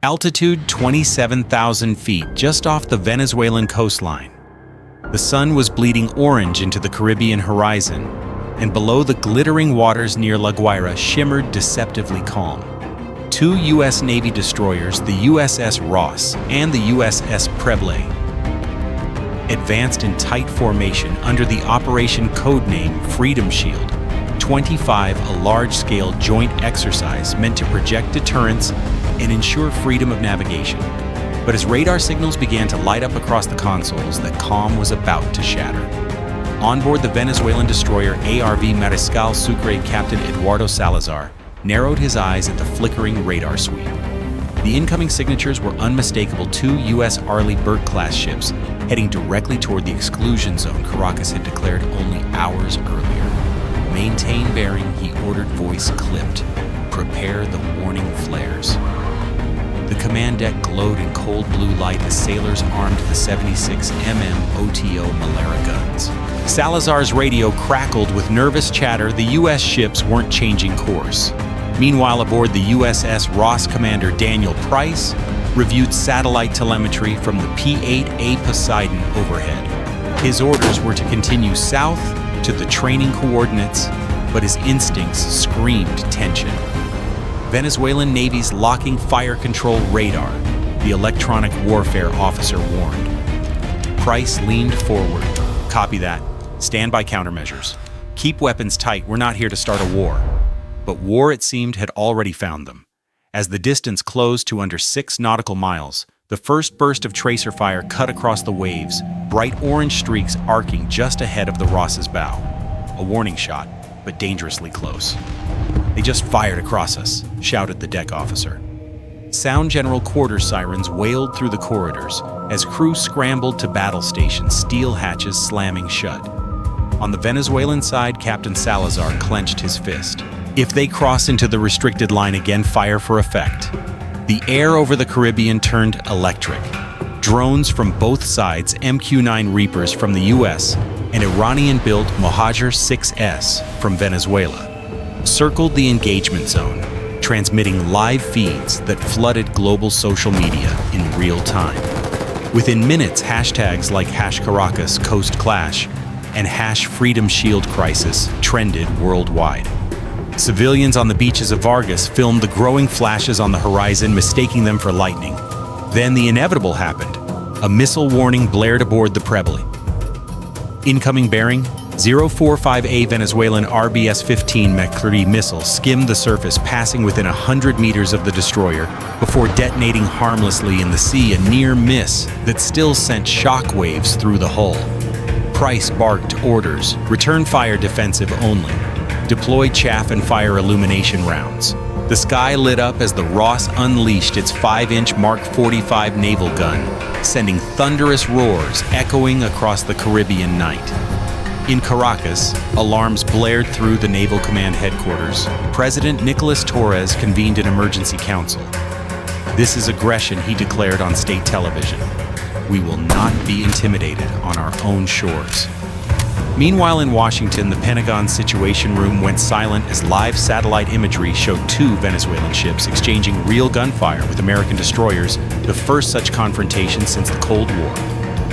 Altitude 27,000 feet, just off the Venezuelan coastline. The sun was bleeding orange into the Caribbean horizon, and below the glittering waters near La Guaira shimmered deceptively calm. Two U.S. Navy destroyers, the USS Ross and the USS Preble, advanced in tight formation under the operation codename Freedom Shield 25, a large-scale joint exercise meant to project deterrence and ensure freedom of navigation. But as radar signals began to light up across the consoles, the calm was about to shatter. On board the Venezuelan destroyer ARV Mariscal Sucre, Captain Eduardo Salazar narrowed his eyes at the flickering radar sweep. The incoming signatures were unmistakable: two U.S. Arleigh Burke-class ships heading directly toward the exclusion zone Caracas had declared only hours earlier. Maintain bearing, he ordered, voice clipped. Prepare the warning flares. The command deck glowed in cold blue light as sailors armed the 76mm OTO Malera guns. Salazar's radio crackled with nervous chatter. The U.S. ships weren't changing course. Meanwhile, aboard the USS Ross, Commander Daniel Price reviewed satellite telemetry from the P-8A Poseidon overhead. His orders were to continue south to the training coordinates, but his instincts screamed tension. Venezuelan Navy's locking fire control radar, the electronic warfare officer warned. Price leaned forward. Copy that. Stand by countermeasures. Keep weapons tight. We're not here to start a war. But war, it seemed, had already found them. As the distance closed to under 6 nautical miles, the first burst of tracer fire cut across the waves, bright orange streaks arcing just ahead of the Ross's bow. A warning shot, but dangerously close. "They just fired across us," shouted the deck officer. Sound General quarter sirens wailed through the corridors as crew scrambled to battle stations, steel hatches slamming shut. On the Venezuelan side, Captain Salazar clenched his fist. "If they cross into the restricted line again, fire for effect." The air over the Caribbean turned electric. Drones from both sides, MQ-9 Reapers from the US and Iranian-built Mohajer 6S from Venezuela, circled the engagement zone, transmitting live feeds that flooded global social media in real time. Within minutes, hashtags like #Caracas Coast Clash and #Freedom Shield Crisis trended worldwide. Civilians on the beaches of Vargas filmed the growing flashes on the horizon, mistaking them for lightning. Then the inevitable happened. A missile warning blared aboard the Preble. Incoming bearing, 045A Venezuelan RBS-15 McCurdy missile skimmed the surface, passing within 100 meters of the destroyer before detonating harmlessly in the sea, a near miss that still sent shockwaves through the hull. Price barked orders: return fire defensive only. Deploy chaff and fire illumination rounds. The sky lit up as the Ross unleashed its 5-inch Mark 45 naval gun, sending thunderous roars echoing across the Caribbean night. In Caracas, alarms blared through the Naval Command headquarters. President Nicolas Torres convened an emergency council. "This is aggression," he declared on state television. "We will not be intimidated on our own shores." Meanwhile, in Washington, the Pentagon Situation Room went silent as live satellite imagery showed two Venezuelan ships exchanging real gunfire with American destroyers, the first such confrontation since the Cold War.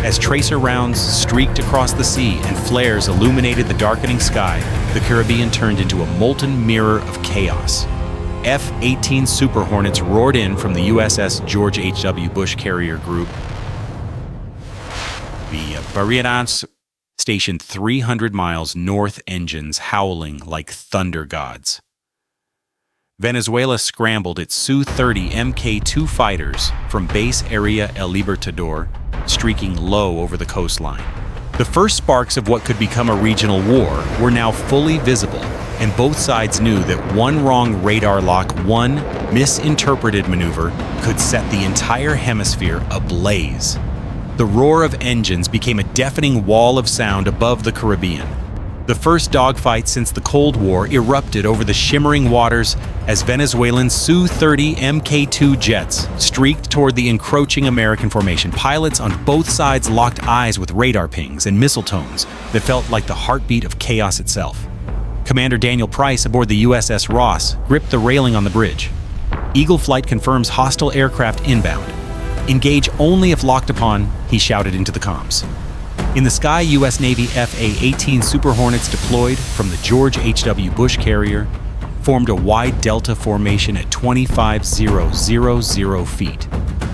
As tracer rounds streaked across the sea and flares illuminated the darkening sky, the Caribbean turned into a molten mirror of chaos. F-18 Super Hornets roared in from the USS George H.W. Bush Carrier Group via Barriadas, stationed 300 miles north, engines howling like thunder gods. Venezuela scrambled its Su-30 Mk-2 fighters from base area El Libertador, streaking low over the coastline. The first sparks of what could become a regional war were now fully visible, and both sides knew that one wrong radar lock, one misinterpreted maneuver, could set the entire hemisphere ablaze. The roar of engines became a deafening wall of sound above the Caribbean. The first dogfight since the Cold War erupted over the shimmering waters as Venezuelan Su-30 Mk-2 jets streaked toward the encroaching American formation. Pilots on both sides locked eyes with radar pings and missile tones that felt like the heartbeat of chaos itself. Commander Daniel Price aboard the USS Ross gripped the railing on the bridge. Eagle Flight confirms hostile aircraft inbound. Engage only if locked upon, he shouted into the comms. In the sky, U.S. Navy FA-18 Super Hornets deployed from the George H.W. Bush carrier, formed a wide delta formation at 25,000 feet.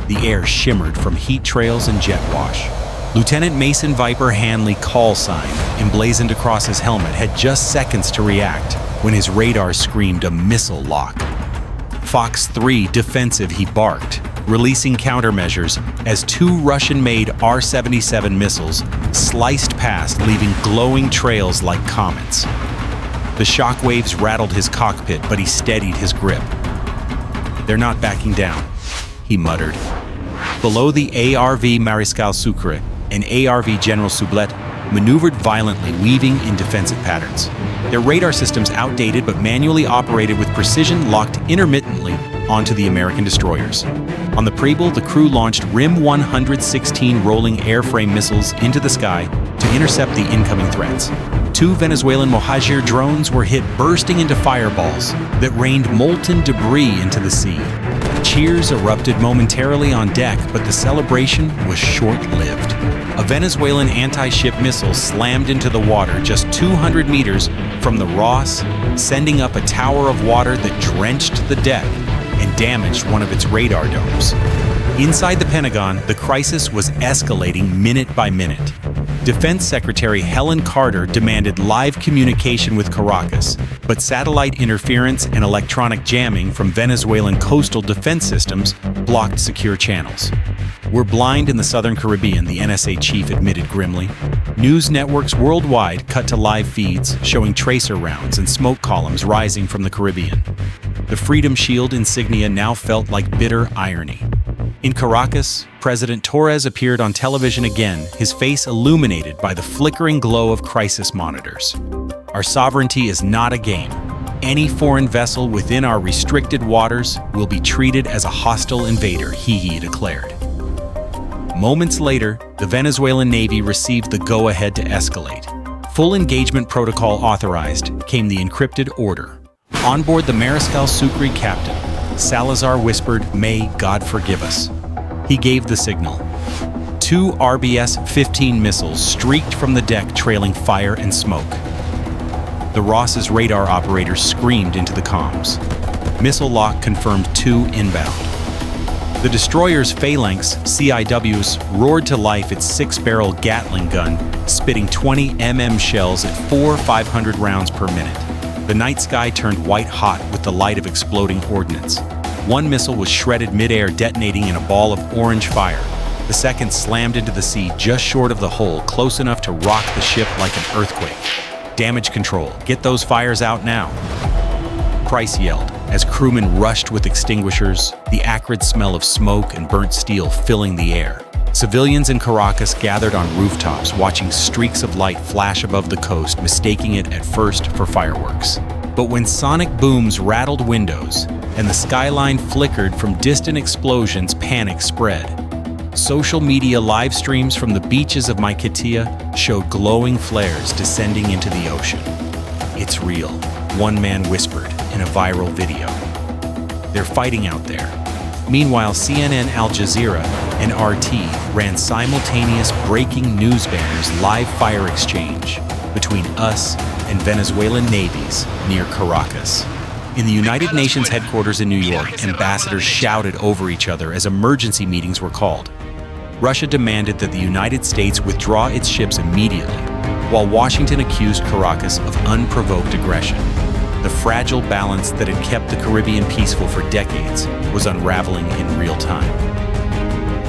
The air shimmered from heat trails and jet wash. Lieutenant Mason Viper Hanley call sign, emblazoned across his helmet, had just seconds to react when his radar screamed a missile lock. Fox 3 defensive, he barked, releasing countermeasures as two Russian-made R-77 missiles sliced past, leaving glowing trails like comets. The shockwaves rattled his cockpit, but he steadied his grip. "They're not backing down," he muttered. Below, the ARV Mariscal Sucre and ARV General Sublet maneuvered violently, weaving in defensive patterns. Their radar systems outdated but manually operated with precision, locked intermittently onto the American destroyers. On the Preble, the crew launched RIM 116 rolling airframe missiles into the sky to intercept the incoming threats. Two Venezuelan Mojave drones were hit, bursting into fireballs that rained molten debris into the sea. Cheers erupted momentarily on deck, but the celebration was short-lived. A Venezuelan anti-ship missile slammed into the water just 200 meters from the Ross, sending up a tower of water that drenched the deck and damaged one of its radar domes. Inside the Pentagon, the crisis was escalating minute by minute. Defense Secretary Helen Carter demanded live communication with Caracas, but satellite interference and electronic jamming from Venezuelan coastal defense systems blocked secure channels. "We're blind in the Southern Caribbean," the NSA chief admitted grimly. News networks worldwide cut to live feeds showing tracer rounds and smoke columns rising from the Caribbean. The Freedom Shield insignia now felt like bitter irony. In Caracas, President Torres appeared on television again, his face illuminated by the flickering glow of crisis monitors. "Our sovereignty is not a game. Any foreign vessel within our restricted waters will be treated as a hostile invader," he declared. Moments later, the Venezuelan Navy received the go-ahead to escalate. Full engagement protocol authorized, came the encrypted order. On board the Mariscal Sucre captain, Salazar whispered, "May God forgive us." He gave the signal. Two RBS-15 missiles streaked from the deck, trailing fire and smoke. The Ross's radar operator screamed into the comms. Missile lock confirmed, two inbound. The destroyer's phalanx, CIWs, roared to life, its 6-barrel Gatling gun, spitting 20 mm shells at 400-500 rounds per minute. The night sky turned white-hot with the light of exploding ordnance. One missile was shredded mid-air, detonating in a ball of orange fire. The second slammed into the sea just short of the hull, close enough to rock the ship like an earthquake. "Damage control, get those fires out now," Price yelled as crewmen rushed with extinguishers, the acrid smell of smoke and burnt steel filling the air. Civilians in Caracas gathered on rooftops, watching streaks of light flash above the coast, mistaking it at first for fireworks. But when sonic booms rattled windows and the skyline flickered from distant explosions, panic spread. Social media live streams from the beaches of Maiquetía showed glowing flares descending into the ocean. "It's real," one man whispered in a viral video. "They're fighting out there." Meanwhile, CNN, Al Jazeera, and RT ran simultaneous breaking news banners, live fire exchange between us and Venezuelan navies near Caracas. In the United Nations headquarters in New York, ambassadors shouted over each other as emergency meetings were called. Russia demanded that the United States withdraw its ships immediately, while Washington accused Caracas of unprovoked aggression. The fragile balance that had kept the Caribbean peaceful for decades was unraveling in real time.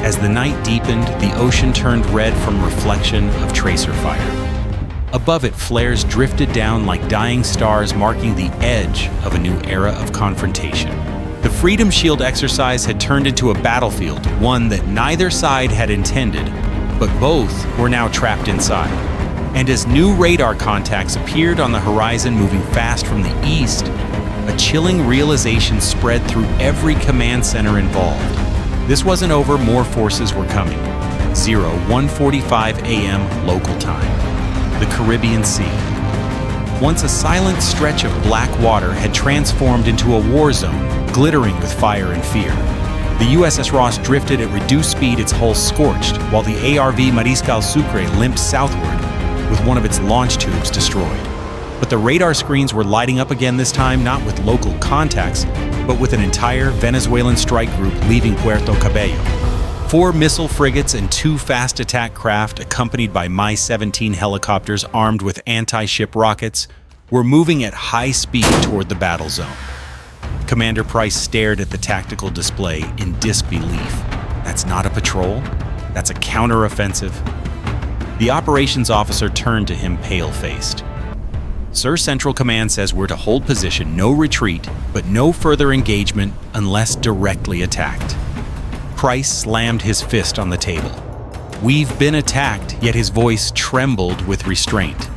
As the night deepened, the ocean turned red from reflection of tracer fire. Above it, flares drifted down like dying stars, marking the edge of a new era of confrontation. The Freedom Shield exercise had turned into a battlefield, one that neither side had intended, but both were now trapped inside. And as new radar contacts appeared on the horizon, moving fast from the east, a chilling realization spread through every command center involved. This wasn't over, more forces were coming. 1:45 a.m. local time. The Caribbean Sea. Once a silent stretch of black water had transformed into a war zone, glittering with fire and fear. The USS Ross drifted at reduced speed, its hull scorched, while the ARV Mariscal Sucre limped southward, with one of its launch tubes destroyed. But the radar screens were lighting up again, this time not with local contacts, but with an entire Venezuelan strike group leaving Puerto Cabello. 4 missile frigates and 2 fast attack craft, accompanied by Mi-17 helicopters armed with anti-ship rockets, were moving at high speed toward the battle zone. Commander Price stared at the tactical display in disbelief. That's not a patrol? That's a counteroffensive? The operations officer turned to him pale-faced. Sir, Central Command says we're to hold position, no retreat, but no further engagement unless directly attacked. Price slammed his fist on the table. We've been attacked, yet his voice trembled with restraint.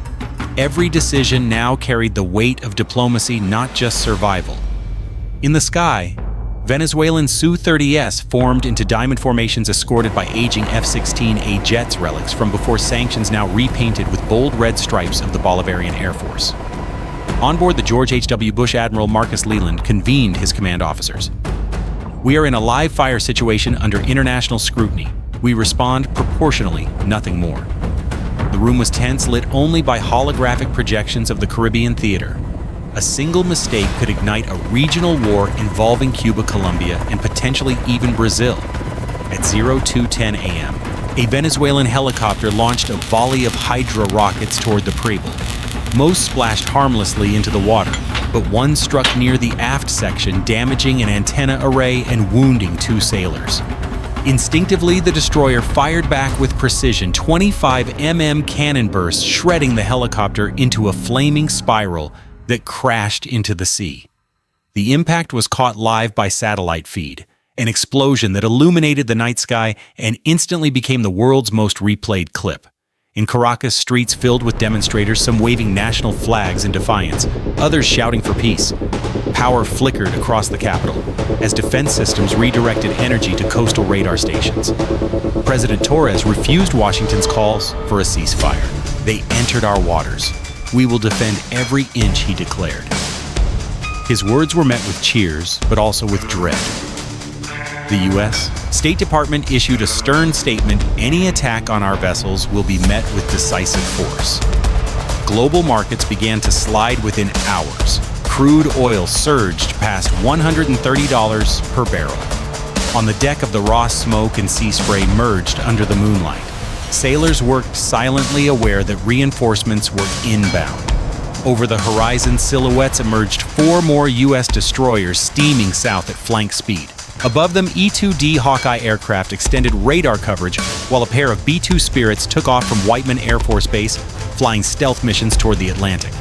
Every decision now carried the weight of diplomacy, not just survival. In the sky, Venezuelan Su-30S formed into diamond formations escorted by aging F-16A jets relics from before sanctions, now repainted with bold red stripes of the Bolivarian Air Force. On board, the George H.W. Bush Admiral Marcus Leland convened his command officers. We are in a live fire situation under international scrutiny. We respond proportionally, nothing more. The room was tense, lit only by holographic projections of the Caribbean theater. A single mistake could ignite a regional war involving Cuba, Colombia, and potentially even Brazil. At 02:10 a.m., a Venezuelan helicopter launched a volley of Hydra rockets toward the Preble. Most splashed harmlessly into the water, but one struck near the aft section, damaging an antenna array and wounding 2 sailors. Instinctively, the destroyer fired back with precision, 25 mm cannon bursts shredding the helicopter into a flaming spiral that crashed into the sea. The impact was caught live by satellite feed, an explosion that illuminated the night sky and instantly became the world's most replayed clip. In Caracas, streets filled with demonstrators, some waving national flags in defiance, others shouting for peace. Power flickered across the capital as defense systems redirected energy to coastal radar stations. President Torres refused Washington's calls for a ceasefire. They entered our waters. We will defend every inch, he declared. His words were met with cheers, but also with dread. The U.S. State Department issued a stern statement: any attack on our vessels will be met with decisive force. Global markets began to slide within hours. Crude oil surged past $130 per barrel. On the deck of the Ross, smoke and sea spray merged under the moonlight. Sailors worked silently, aware that reinforcements were inbound. Over the horizon, silhouettes emerged, 4 more U.S. destroyers steaming south at flank speed. Above them, E-2D Hawkeye aircraft extended radar coverage, while a pair of B-2 Spirits took off from Whiteman Air Force Base, flying stealth missions toward the Atlantic.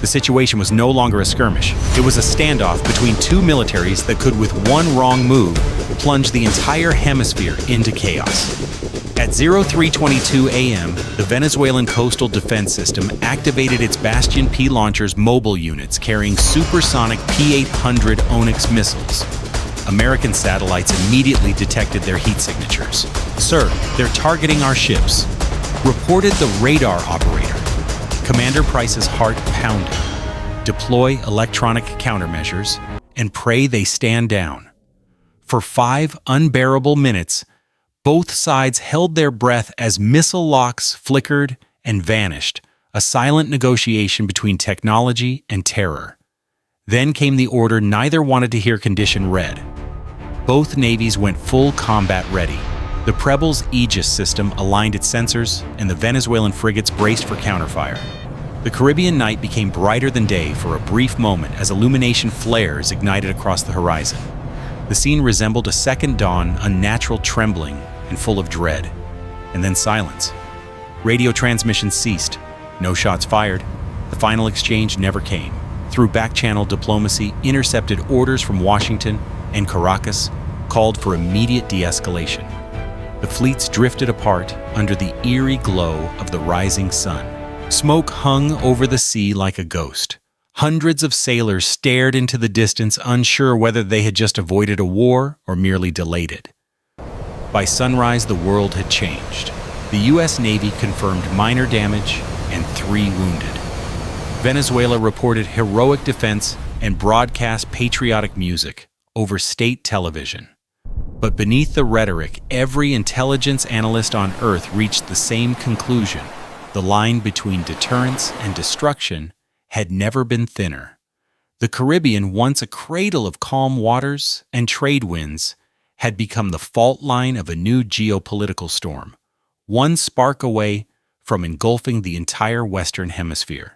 The situation was no longer a skirmish. It was a standoff between 2 militaries that could, with one wrong move, plunge the entire hemisphere into chaos. At 03:22 a.m., the Venezuelan Coastal Defense System activated its Bastion P launchers mobile units carrying supersonic P-800 Onyx missiles. American satellites immediately detected their heat signatures. "Sir, they're targeting our ships," reported the radar operator. Commander Price's heart pounded. Deploy electronic countermeasures and pray they stand down. For 5 unbearable minutes, both sides held their breath as missile locks flickered and vanished, a silent negotiation between technology and terror. Then came the order neither wanted to hear: condition red. Both navies went full combat ready. The Preble's Aegis system aligned its sensors, and the Venezuelan frigates braced for counterfire. The Caribbean night became brighter than day for a brief moment as illumination flares ignited across the horizon. The scene resembled a second dawn, unnatural, trembling, and full of dread. And then silence. Radio transmissions ceased. No shots fired. The final exchange never came. Through back-channel diplomacy, intercepted orders from Washington and Caracas called for immediate de-escalation. The fleets drifted apart under the eerie glow of the rising sun. Smoke hung over the sea like a ghost. Hundreds of sailors stared into the distance, unsure whether they had just avoided a war or merely delayed it. By sunrise, the world had changed. The U.S. Navy confirmed minor damage and 3 wounded. Venezuela reported heroic defense and broadcast patriotic music over state television. But beneath the rhetoric, every intelligence analyst on Earth reached the same conclusion. The line between deterrence and destruction had never been thinner. The Caribbean, once a cradle of calm waters and trade winds, had become the fault line of a new geopolitical storm, one spark away from engulfing the entire Western Hemisphere.